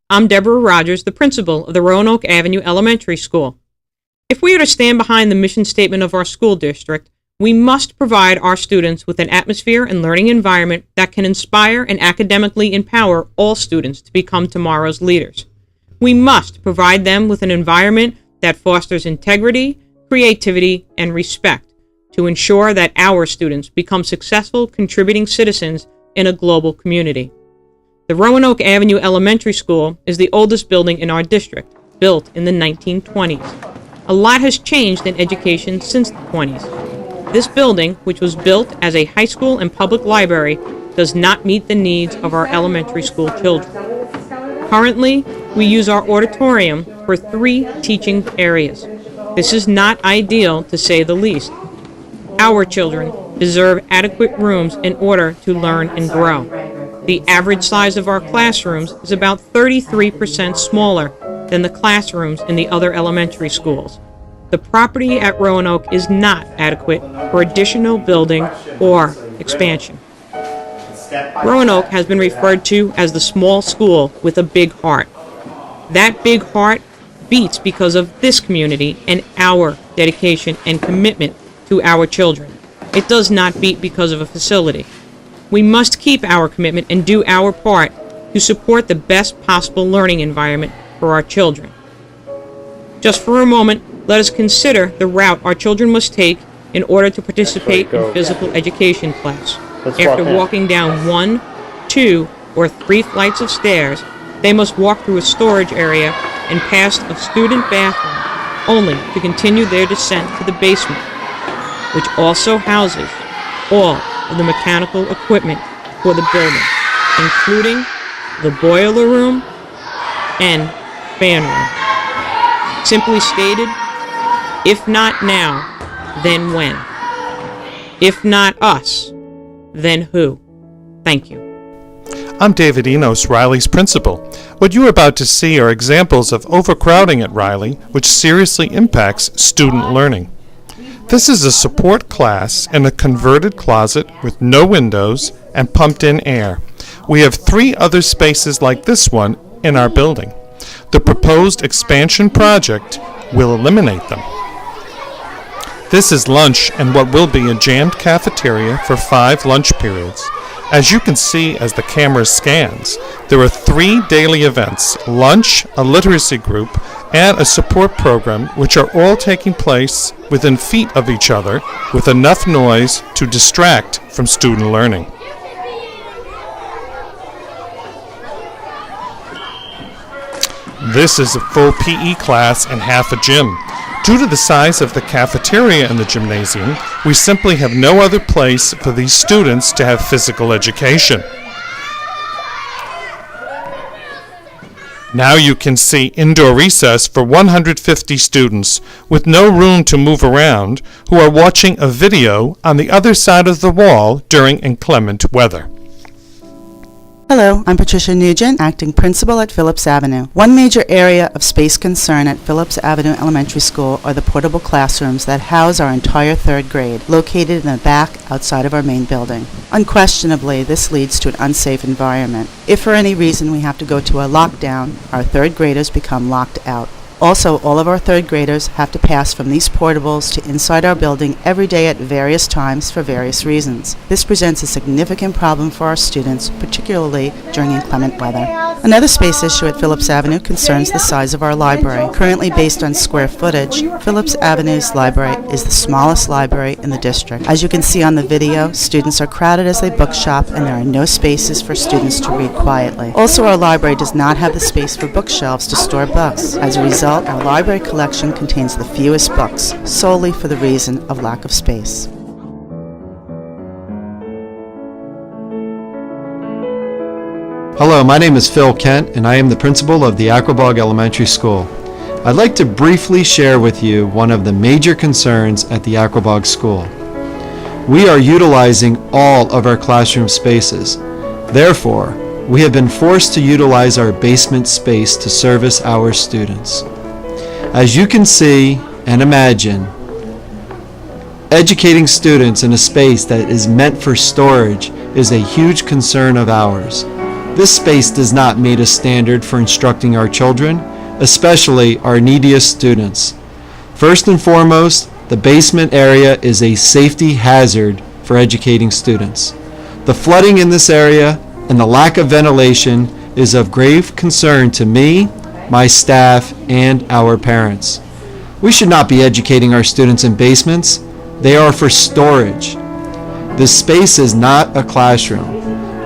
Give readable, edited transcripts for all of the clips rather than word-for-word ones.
I'm Deborah Rogers, the principal of the Roanoke Avenue Elementary School. If we are to stand behind the mission statement of our school district, we must provide our students with an atmosphere and learning environment that can inspire and academically empower all students to become tomorrow's leaders. We must provide them with an environment that fosters integrity, creativity, and respect to ensure that our students become successful contributing citizens in a global community. The Roanoke Avenue Elementary School is the oldest building in our district, built in the 1920s. A lot has changed in education since the 20s. This building, which was built as a high school and public library, does not meet the needs of our elementary school children. Currently, we use our auditorium for 3 teaching areas. This is not ideal, to say the least. Our children deserve adequate rooms in order to learn and grow. The average size of our classrooms is about 33% smaller than the classrooms in the other elementary schools. The property at Roanoke is not adequate for additional building or expansion. Roanoke has been referred to as the small school with a big heart. That big heart beats because of this community and our dedication and commitment to our children. It does not beat because of a facility. We must keep our commitment and do our part to support the best possible learning environment for our children. Just for a moment, let us consider the route our children must take in order to participate in physical education class. After walking down 1, 2, or 3 flights of stairs, they must walk through a storage area and past a student bathroom, only to continue their descent to the basement, which also houses all of the mechanical equipment for the building, including the boiler room and fan room. Simply stated, if not now, then when? If not us, then who? Thank you. I'm David Enos, Riley's principal. What you are about to see are examples of overcrowding at Riley, which seriously impacts student learning. This is a support class in a converted closet with no windows and pumped-in air. We have 3 other spaces like this one in our building. The proposed expansion project will eliminate them. This is lunch and what will be a jammed cafeteria for 5 lunch periods. As you can see as the camera scans, there are 3 daily events: lunch, a literacy group, and a support program, which are all taking place within feet of each other with enough noise to distract from student learning. This is a full PE class and half a gym. Due to the size of the cafeteria in the gymnasium, we simply have no other place for these students to have physical education. Now you can see indoor recess for 150 students with no room to move around who are watching a video on the other side of the wall during inclement weather. Hello, I'm Patricia Nugent, acting principal at Phillips Avenue. One major area of space concern at Phillips Avenue Elementary School are the portable classrooms that house our entire 3rd grade, located in the back outside of our main building. Unquestionably, this leads to an unsafe environment. If for any reason we have to go to a lockdown, our 3rd graders become locked out. Also, all of our 3rd graders have to pass from these portables to inside our building every day at various times for various reasons. This presents a significant problem for our students, particularly during inclement weather. Another space issue at Phillips Avenue concerns the size of our library. Currently based on square footage, Phillips Avenue's library is the smallest library in the district. As you can see on the video, students are crowded as they bookshop and there are no spaces for students to read quietly. Also, our library does not have the space for bookshelves to store books. As a result, our library collection contains the fewest books, solely for the reason of lack of space. Hello, my name is Phil Kent, and I am the principal of the Aquabog Elementary School. I'd like to briefly share with you one of the major concerns at the Aquabog School. We are utilizing all of our classroom spaces. Therefore, we have been forced to utilize our basement space to service our students. As you can see and imagine, educating students in a space that is meant for storage is a huge concern of ours. This space does not meet a standard for instructing our children, especially our neediest students. First and foremost, the basement area is a safety hazard for educating students. The flooding in this area and the lack of ventilation is of grave concern to me, my staff, and our parents. We should not be educating our students in basements. They are for storage. This space is not a classroom.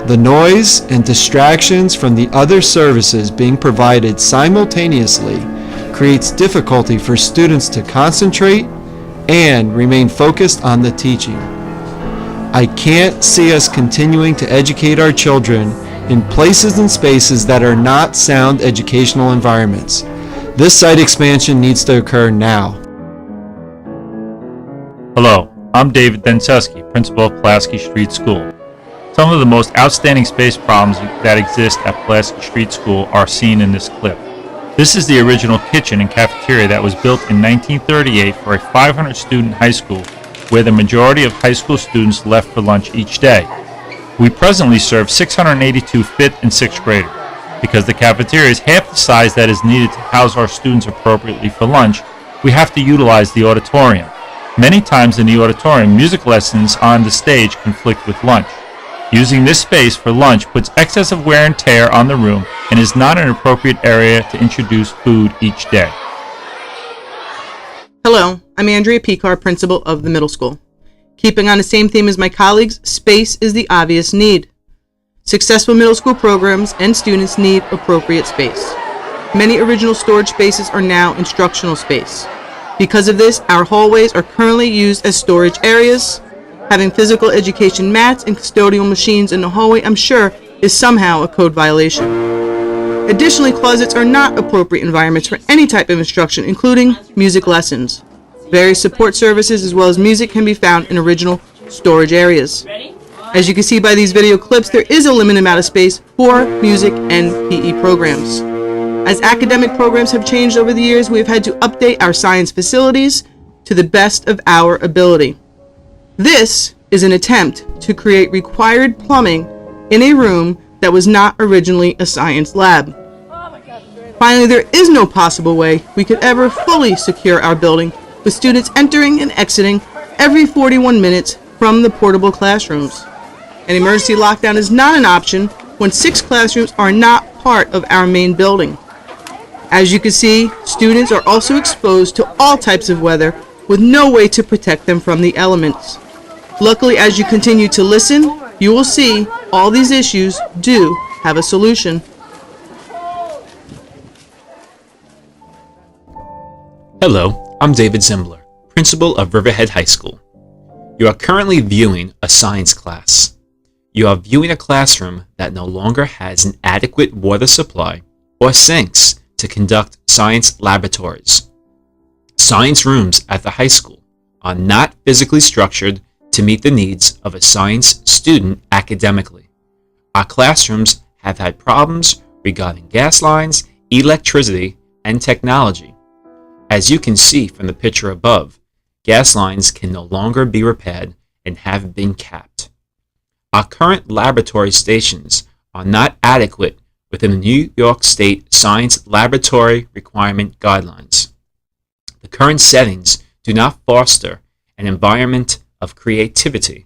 The noise and distractions from the other services being provided simultaneously creates difficulty for students to concentrate and remain focused on the teaching. I can't see us continuing to educate our children in places and spaces that are not sound educational environments. This site expansion needs to occur now. Hello, I'm David Denseski, principal of Pulaski Street School. Some of the most outstanding space problems that exist at Pulaski Street School are seen in this clip. This is the original kitchen and cafeteria that was built in 1938 for a 500-student high school, where the majority of high school students left for lunch each day. We presently serve 682 5th and 6th graders. Because the cafeteria is half the size that is needed to house our students appropriately for lunch, we have to utilize the auditorium. Many times in the auditorium, music lessons on the stage conflict with lunch. Using this space for lunch puts excessive wear and tear on the room and is not an appropriate area to introduce food each day. Hello, I'm Andrea Picar, principal of the middle school. Keeping on the same theme as my colleagues, space is the obvious need. Successful middle school programs and students need appropriate space. Many original storage spaces are now instructional space. Because of this, our hallways are currently used as storage areas. Having physical education mats and custodial machines in the hallway, I'm sure, is somehow a code violation. Additionally, closets are not appropriate environments for any type of instruction, including music lessons. Various support services as well as music can be found in original storage areas. As you can see by these video clips, there is a limited amount of space for music and PE programs. As academic programs have changed over the years, we have had to update our science facilities to the best of our ability. This is an attempt to create required plumbing in a room that was not originally a science lab. Finally, there is no possible way we could ever fully secure our building with students entering and exiting every 41 minutes from the portable classrooms. An emergency lockdown is not an option when 6 classrooms are not part of our main building. As you can see, students are also exposed to all types of weather with no way to protect them from the elements. Luckily, as you continue to listen, you will see all these issues do have a solution. Hello, I'm David Zimbler, principal of Riverhead High School. You are currently viewing a science class. You are viewing a classroom that no longer has an adequate water supply or sinks to conduct science laboratories. Science rooms at the high school are not physically structured to meet the needs of a science student academically. Our classrooms have had problems regarding gas lines, electricity, and technology. As you can see from the picture above, gas lines can no longer be repaired and have been capped. Our current laboratory stations are not adequate within the New York State Science Laboratory Requirement Guidelines. The current settings do not foster an environment of creativity.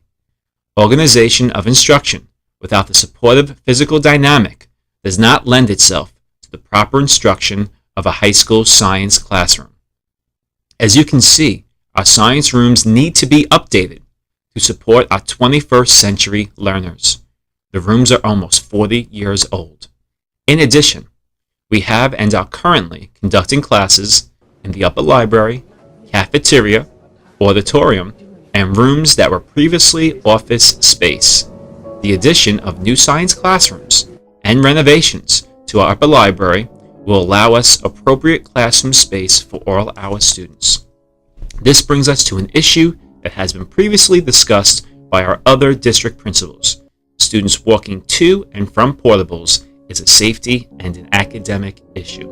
Organization of instruction without the supportive physical dynamic does not lend itself to the proper instruction of a high school science classroom. As you can see, our science rooms need to be updated to support our 21st century learners. The rooms are almost 40 years old. In addition, we have and are currently conducting classes in the upper library, cafeteria, auditorium, and rooms that were previously office space. The addition of new science classrooms and renovations to our upper library will allow us appropriate classroom space for all our students. This brings us to an issue that has been previously discussed by our other district principals. Students walking to and from portables is a safety and an academic issue.